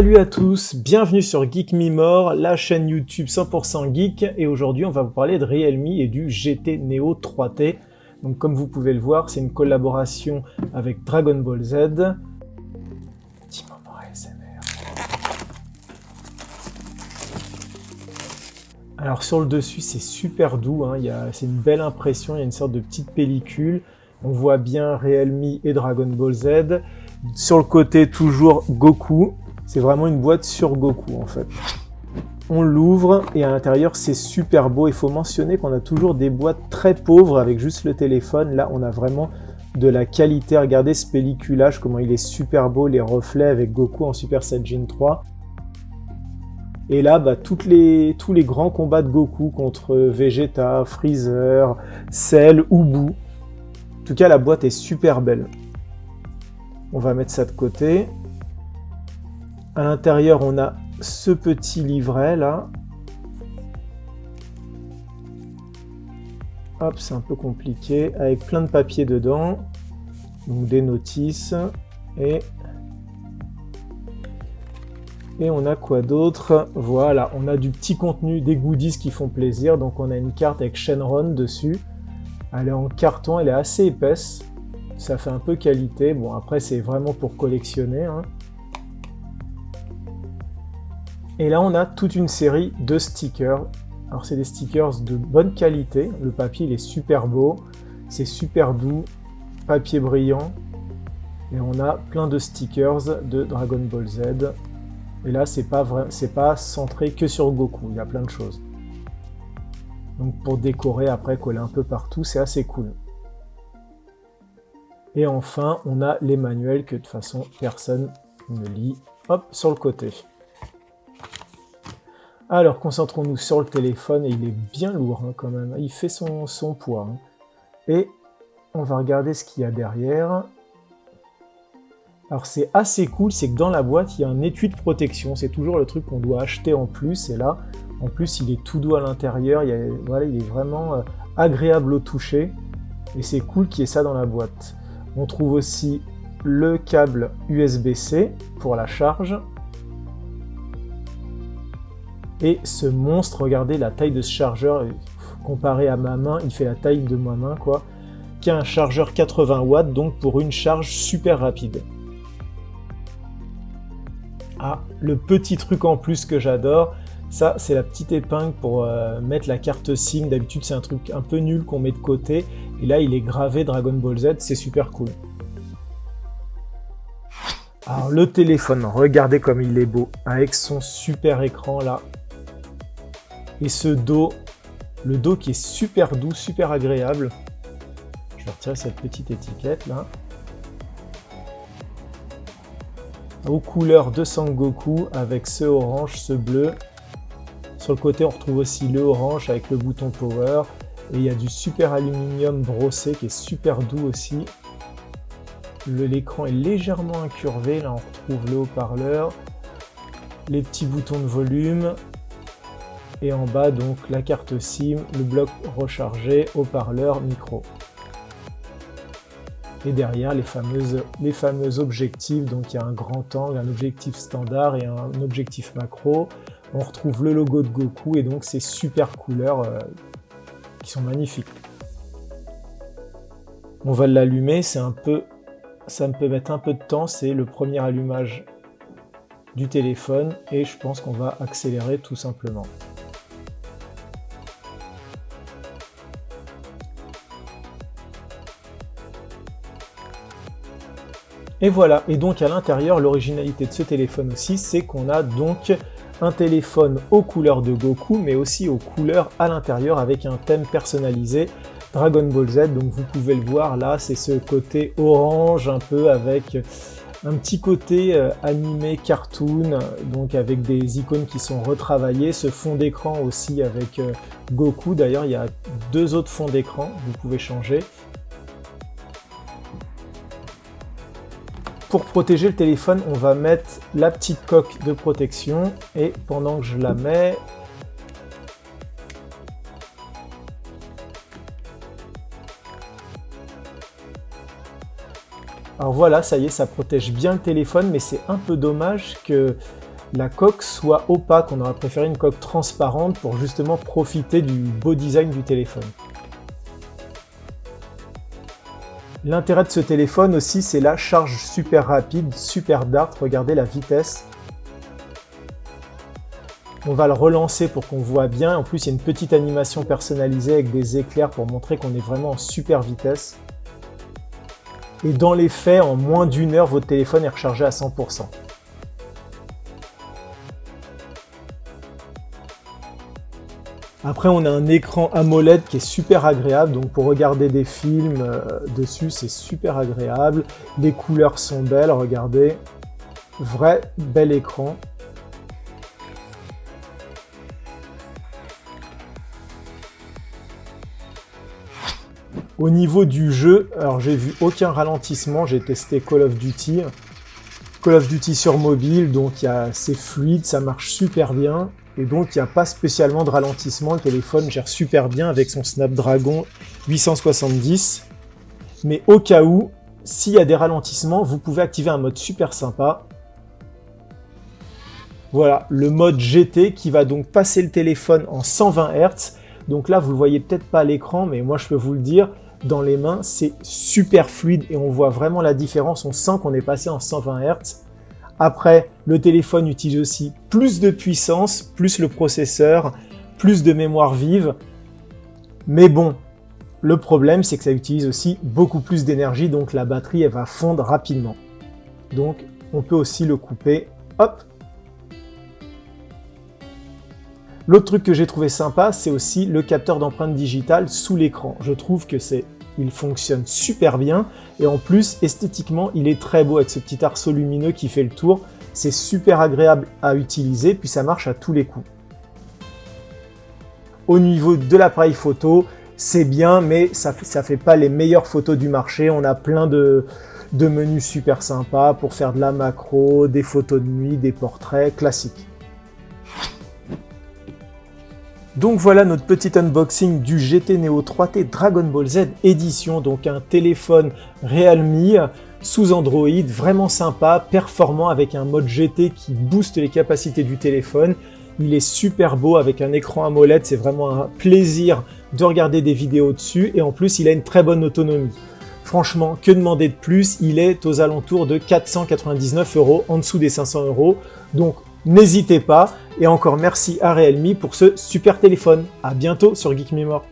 Salut à tous, bienvenue sur Geek Me More, la chaîne YouTube 100% geek, et aujourd'hui on va vous parler de Realme et du GT Neo 3T. Donc comme vous pouvez le voir, c'est une collaboration avec Dragon Ball Z. Petit moment ASMR. Alors sur le dessus c'est super doux, hein, c'est une belle impression, il y a une sorte de petite pellicule. On voit bien Realme et Dragon Ball Z. Sur le côté toujours Goku. C'est vraiment une boîte sur Goku en fait. On l'ouvre et à l'intérieur c'est super beau. Il faut mentionner qu'on a toujours des boîtes très pauvres avec juste le téléphone. Là on a vraiment de la qualité. Regardez ce pelliculage, comment il est super beau, les reflets avec Goku en Super Saiyajin 3. Et là tous les grands combats de Goku contre Vegeta, Freezer, Cell ou Boo. En tout cas la boîte est super belle. On va mettre ça de côté. À l'intérieur, on a ce petit livret là. Hop, c'est un peu compliqué, avec plein de papiers dedans. Donc des notices. Et on a quoi d'autre? Voilà, on a du petit contenu, des goodies qui font plaisir. Donc on a une carte avec Shenron dessus. Elle est en carton, elle est assez épaisse. Ça fait un peu qualité. Bon, après, c'est vraiment pour collectionner, hein. Et là, on a toute une série de stickers. Alors, c'est des stickers de bonne qualité. Le papier, il est super beau. C'est super doux. Papier brillant. Et on a plein de stickers de Dragon Ball Z. Et là, c'est pas centré que sur Goku. Il y a plein de choses. Donc, pour décorer, après, coller un peu partout, c'est assez cool. Et enfin, on a les manuels que de toute façon, personne ne lit. Hop, sur le côté. Alors, concentrons-nous sur le téléphone, et il est bien lourd hein, quand même. Il fait son poids. Hein. Et on va regarder ce qu'il y a derrière. Alors, c'est assez cool, c'est que dans la boîte, il y a un étui de protection. C'est toujours le truc qu'on doit acheter en plus. Et là, en plus, il est tout doux à l'intérieur. Voilà, il est vraiment agréable au toucher. Et c'est cool qu'il y ait ça dans la boîte. On trouve aussi le câble USB-C pour la charge. Et ce monstre, regardez la taille de ce chargeur, comparé à ma main, il fait la taille de ma main, quoi. Qui a un chargeur 80 watts, donc pour une charge super rapide. Ah, le petit truc en plus que j'adore, ça c'est la petite épingle pour mettre la carte SIM. D'habitude c'est un truc un peu nul qu'on met de côté. Et là il est gravé Dragon Ball Z, c'est super cool. Alors le téléphone, regardez comme il est beau, avec son super écran là. Et ce dos, le dos qui est super doux, super agréable. Je vais retirer cette petite étiquette là. Aux couleurs de Sangoku avec ce orange, ce bleu. Sur le côté, on retrouve aussi le orange avec le bouton Power. Et il y a du super aluminium brossé qui est super doux aussi. L'écran est légèrement incurvé. Là, on retrouve le haut-parleur. Les petits boutons de volume. Et en bas, donc, la carte SIM, le bloc rechargé, haut-parleur, micro. Et derrière, les fameux objectifs. Donc, il y a un grand angle, un objectif standard et un objectif macro. On retrouve le logo de Goku et donc ces super couleurs qui sont magnifiques. On va l'allumer, ça me peut mettre un peu de temps, c'est le premier allumage du téléphone et je pense qu'on va accélérer tout simplement. Et voilà, et donc à l'intérieur, l'originalité de ce téléphone aussi, c'est qu'on a donc un téléphone aux couleurs de Goku, mais aussi aux couleurs à l'intérieur avec un thème personnalisé Dragon Ball Z. Donc vous pouvez le voir là, c'est ce côté orange un peu avec un petit côté animé cartoon, donc avec des icônes qui sont retravaillées. Ce fond d'écran aussi avec Goku. D'ailleurs, il y a deux autres fonds d'écran, vous pouvez changer. Pour protéger le téléphone, on va mettre la petite coque de protection et pendant que je la mets, alors voilà, ça y est, ça protège bien le téléphone, mais c'est un peu dommage que la coque soit opaque. On aurait préféré une coque transparente pour justement profiter du beau design du téléphone. L'intérêt de ce téléphone aussi, c'est la charge super rapide, super dart. Regardez la vitesse. On va le relancer pour qu'on voit bien. En plus, il y a une petite animation personnalisée avec des éclairs pour montrer qu'on est vraiment en super vitesse. Et dans les faits, en moins d'1 heure, votre téléphone est rechargé à 100%. Après, on a un écran AMOLED qui est super agréable, donc pour regarder des films dessus, c'est super agréable. Les couleurs sont belles, regardez. Vrai bel écran. Au niveau du jeu, alors j'ai vu aucun ralentissement, j'ai testé Call of Duty. Call of Duty sur mobile, donc c'est fluide, ça marche super bien. Et donc, il n'y a pas spécialement de ralentissement. Le téléphone gère super bien avec son Snapdragon 870. Mais au cas où, s'il y a des ralentissements, vous pouvez activer un mode super sympa. Voilà, le mode GT qui va donc passer le téléphone en 120 Hz. Donc là, vous ne le voyez peut-être pas à l'écran, mais moi, je peux vous le dire, dans les mains, c'est super fluide et on voit vraiment la différence. On sent qu'on est passé en 120 Hz. Après, le téléphone utilise aussi plus de puissance, plus le processeur, plus de mémoire vive. Mais bon, le problème, c'est que ça utilise aussi beaucoup plus d'énergie, donc la batterie, elle va fondre rapidement. Donc, on peut aussi le couper. Hop! L'autre truc que j'ai trouvé sympa, c'est aussi le capteur d'empreinte digitale sous l'écran. Je trouve que il fonctionne super bien et en plus esthétiquement il est très beau avec ce petit arceau lumineux qui fait le tour. C'est super agréable à utiliser puis ça marche à tous les coups. Au niveau de l'appareil photo, c'est bien mais ça fait pas les meilleures photos du marché. On a plein de menus super sympas pour faire de la macro, des photos de nuit, des portraits classiques. Donc voilà notre petit unboxing du GT Neo 3T Dragon Ball Z Edition, donc un téléphone Realme sous Android, vraiment sympa, performant avec un mode GT qui booste les capacités du téléphone. Il est super beau avec un écran AMOLED, c'est vraiment un plaisir de regarder des vidéos dessus et en plus il a une très bonne autonomie. Franchement, que demander de plus? Il est aux alentours de 499 €, en dessous des 500 €. Donc n'hésitez pas et encore merci à Realme pour ce super téléphone. À bientôt sur Geek Memoir.